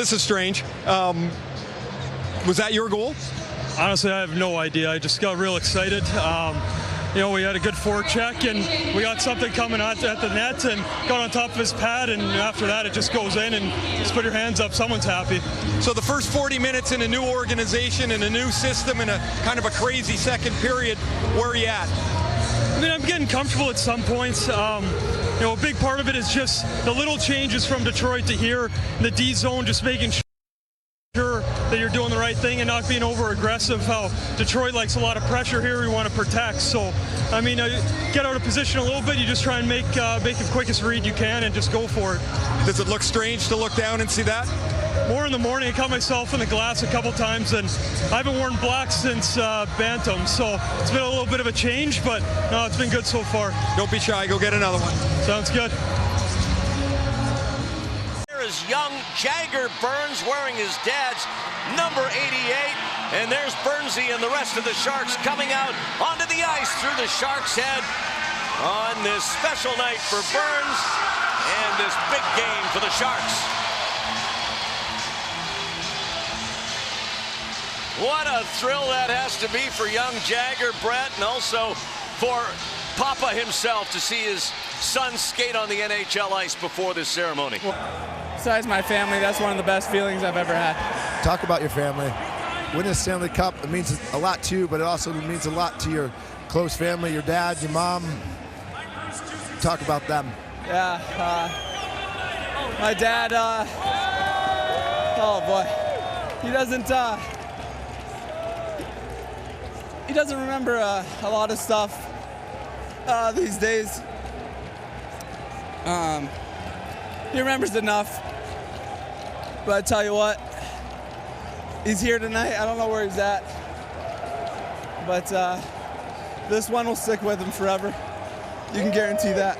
this is strange. Was that your goal? Honestly, I have no idea. I just got real excited. You know, we had a good forecheck, and we got something coming at the net and got on top of his pad, and after that it just goes in, and just put your hands up. Someone's happy. So the first 40 minutes in a new organization and a new system and a kind of a crazy second period, where are you at? I mean, I'm getting comfortable at some points. You know, a big part of it is just the little changes from Detroit to here, the D zone, just making sure that you're doing the right thing and not being over aggressive. How Detroit likes a lot of pressure here, we want to protect. So, I mean, get out of position a little bit. You just try and make the quickest read you can and just go for it. Does it look strange to look down and see that? More in the morning. I caught myself in the glass a couple times, and I haven't worn black since Bantam, so it's been a little bit of a change, but no, it's been good so far. Don't be shy. Go get another one. Sounds good. Is young Jagger Burns wearing his dad's number 88, and there's Burnsy and the rest of the Sharks coming out onto the ice through the Sharks' head on this special night for Burns and this big game for the Sharks. What a thrill that has to be for young Jagger, Brett, and also for Papa himself to see his son skate on the NHL ice before this ceremony. Besides my family, that's one of the best feelings I've ever had. Talk about your family. Winning a Stanley Cup, it means a lot to you, but it also means a lot to your close family, your dad, your mom. Talk about them. Yeah, my dad, oh boy, he doesn't remember a lot of stuff these days. He remembers enough. But I tell you what, he's here tonight. I don't know where he's at. But this one will stick with him forever. You can guarantee that.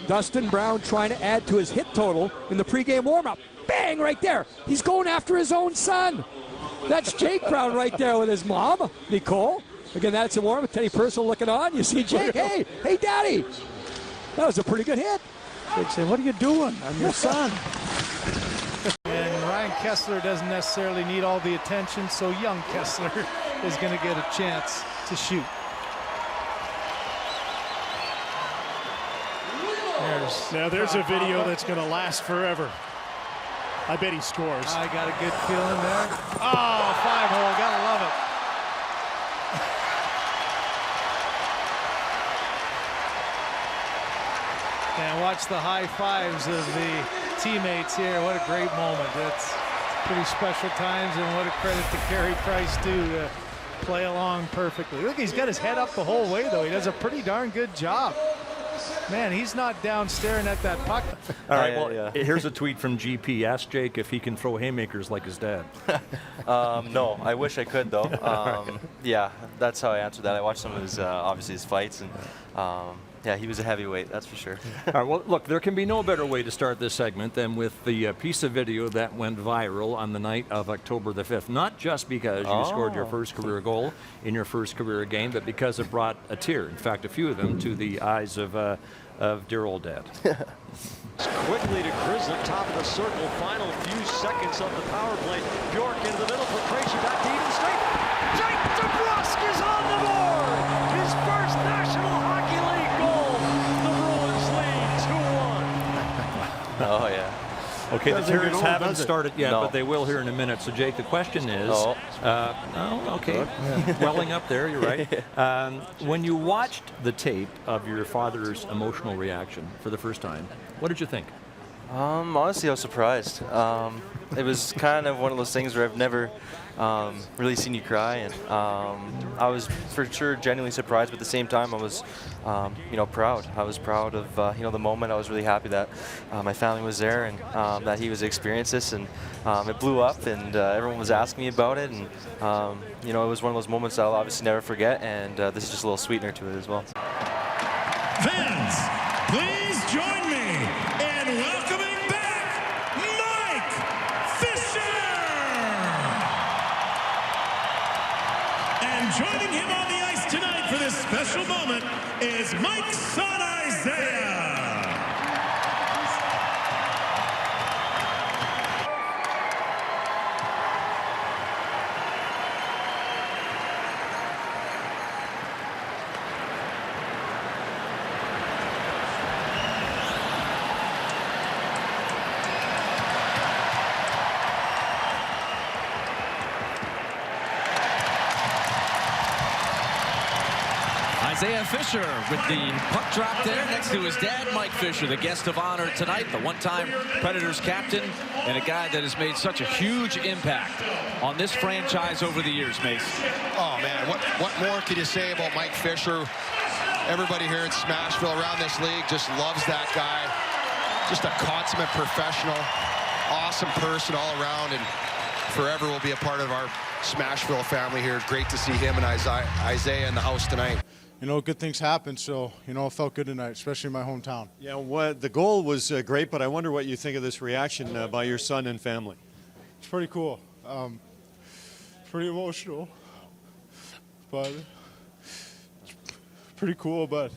Dustin Brown trying to add to his hit total in the pregame warm-up. Bang, right there. He's going after his own son. That's Jake Brown right there with his mom, Nicole. Again, that's a warm-up. Teddy Purcell looking on. You see Jake, hey, Daddy. That was a pretty good hit. Jake said, what are you doing? I'm your son. And Ryan Kessler doesn't necessarily need all the attention, so young Kessler is going to get a chance to shoot. There's a video that's going to last forever. I bet he scores. I got a good feeling there. Oh, 5-hole, gotta love it. And watch the high fives of the teammates here. What a great moment. That's pretty special times, and what a credit to Carey Price too to play along perfectly. Look, he's got his head up the whole way though. He does a pretty darn good job. Man, he's not down staring at that puck. All right, well, here's a tweet from GP. Ask Jake if he can throw haymakers like his dad. No, I wish I could, though. Yeah, that's how I answered that. I watched some of his, obviously, his fights, and yeah, he was a heavyweight, that's for sure. All right, well, look, there can be no better way to start this segment than with the piece of video that went viral on the night of October the 5th. Not just because you scored your first career goal in your first career game, but because it brought a tear, in fact, a few of them, to the eyes of dear old Dad. Quickly to Grizzly, top of the circle, final few seconds of the power play. Bjork into the middle for Krejci, back to even straight. Jake DeBrusk is on the board! His first National Hockey League goal. The Bruins lead 2-1. Oh, yeah. Okay, the tears haven't started yet, but they will here in a minute. So, Jake, the question is, okay, welling up there, you're right. When you watched the tape of your father's emotional reaction for the first time, what did you think? Honestly, I was surprised. It was kind of one of those things where I've never really seen you cry, and I was for sure genuinely surprised, but at the same time I was proud. I was proud of the moment. I was really happy that my family was there and that he was experiencing this, and it blew up, and everyone was asking me about it, and it was one of those moments I'll obviously never forget, and this is just a little sweetener to it as well. Fans, please join me in welcoming back Mike Fisher! And joining him on the ice tonight for this special moment is Mike's son Isaiah. Isaiah Fisher with the puck drop there next to his dad, Mike Fisher, the guest of honor tonight, the one-time Predators captain, and a guy that has made such a huge impact on this franchise over the years, Mace. Oh, man, what more can you say about Mike Fisher? Everybody here in Smashville around this league just loves that guy. Just a consummate professional, awesome person all around, and forever will be a part of our Smashville family here. Great to see him and Isaiah in the house tonight. You know, good things happen, so, you know, it felt good tonight, especially in my hometown. Yeah, the goal was great, but I wonder what you think of this reaction by your son and family. It's pretty cool. Pretty emotional, but it's pretty cool, but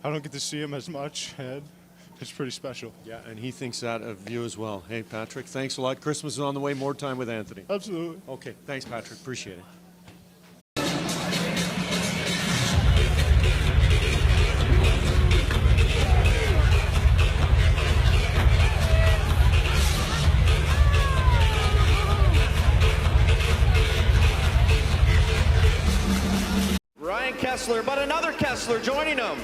I don't get to see him as much, and it's pretty special. Yeah, and he thinks that of you as well. Hey, Patrick, thanks a lot. Christmas is on the way. More time with Anthony. Absolutely. Okay, thanks, Patrick. Appreciate it. Ryan Kessler, but another Kessler joining him.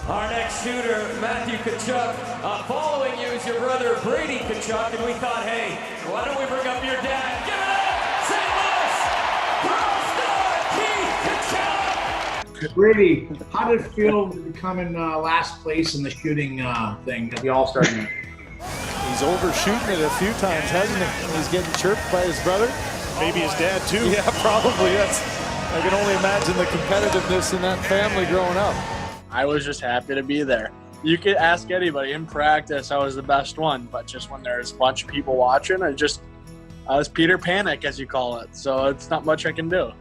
Our next shooter, Matthew Tkachuk, following you is your brother, Brady Tkachuk, and we thought, hey, why don't we bring up your dad? Give it up! St. Louis! Pro star, Keith Tkachuk! Brady, how did it feel to become in last place in the shooting thing at the All-Star game? He's overshooting it a few times, hasn't he? He's getting chirped by his brother. Maybe his dad, too. Yeah, probably. I can only imagine the competitiveness in that family growing up. I was just happy to be there. You could ask anybody. In practice, I was the best one, but just when there's a bunch of people watching, I was Peter Panic, as you call it. So it's not much I can do.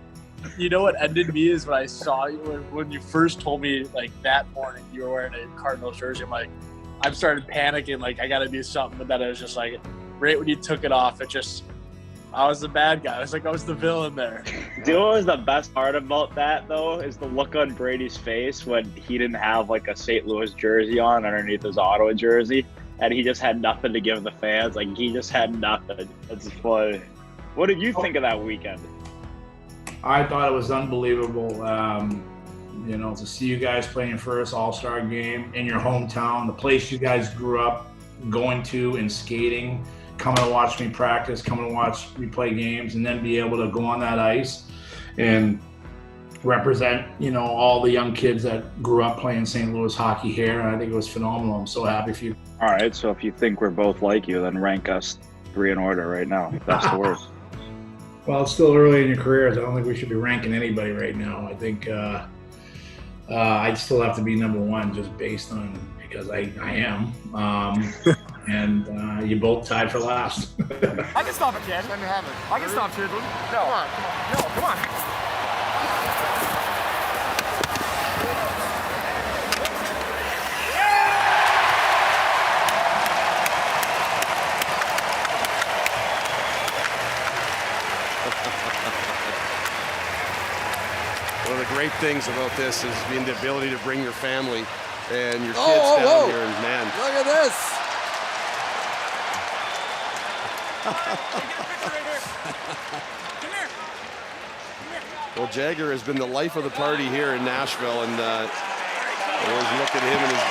You know what ended me is when I saw you, when you first told me, like, that morning you were wearing a Cardinals jersey. I'm like, I started panicking, like, I got to do something. But then it was just like, right when you took it off, I was the bad guy. I was the villain there. Do you know what was the best part about that, though, is the look on Brady's face when he didn't have, like, a St. Louis jersey on underneath his Ottawa jersey, and he just had nothing to give the fans. Like, he just had nothing. It's funny. What did you think of that weekend? I thought it was unbelievable. You know, to see you guys playing your first All-Star game in your hometown, the place you guys grew up going to and skating, coming to watch me practice, coming to watch me play games, and then be able to go on that ice and represent, you know, all the young kids that grew up playing St. Louis hockey here. And I think it was phenomenal. I'm so happy for you. All right, so if you think we're both like you, then rank us 3 in order right now. That's the worst. Well, it's still early in your careers. I don't think we should be ranking anybody right now. I think I'd still have to be number 1 just based on, because I am. And you both tied for last. I can stop it, kid. Let me have it. I can stop, kid. No. Come on. No, come on. One of the great things about this is being the ability to bring your family and your kids down here, and man. Look at this. Well, Jagger has been the life of the party here in Nashville, and always look at him and his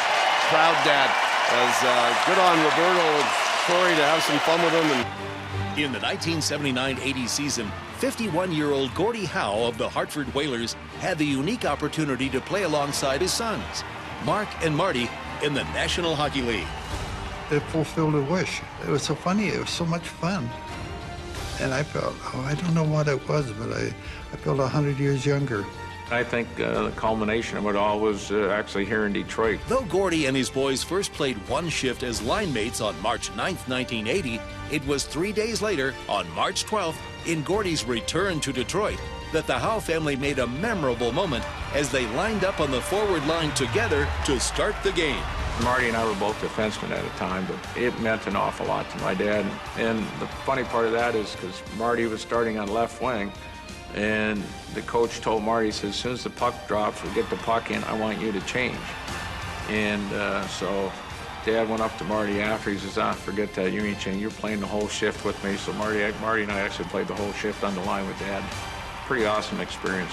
proud dad. As good on Roberto and Corey to have some fun with him. And in the 1979-80 season, 51-year-old Gordie Howe of the Hartford Whalers had the unique opportunity to play alongside his sons, Mark and Marty, in the National Hockey League. It fulfilled a wish. It was so funny. It was so much fun. And I felt, I don't know what it was, but I felt 100 years younger. I think the culmination of it all was actually here in Detroit. Though Gordie and his boys first played one shift as line mates on March 9th, 1980, it was 3 days later, on March 12th, in Gordie's return to Detroit, that the Howe family made a memorable moment as they lined up on the forward line together to start the game. Marty and I were both defensemen at the time, but it meant an awful lot to my dad. And the funny part of that is because Marty was starting on left wing, and the coach told Marty, he says, as soon as the puck drops, we get the puck in, I want you to change. And so Dad went up to Marty after. He says, forget that, you ain't changing. You're playing the whole shift with me. So Marty and I actually played the whole shift on the line with Dad. Pretty awesome experience.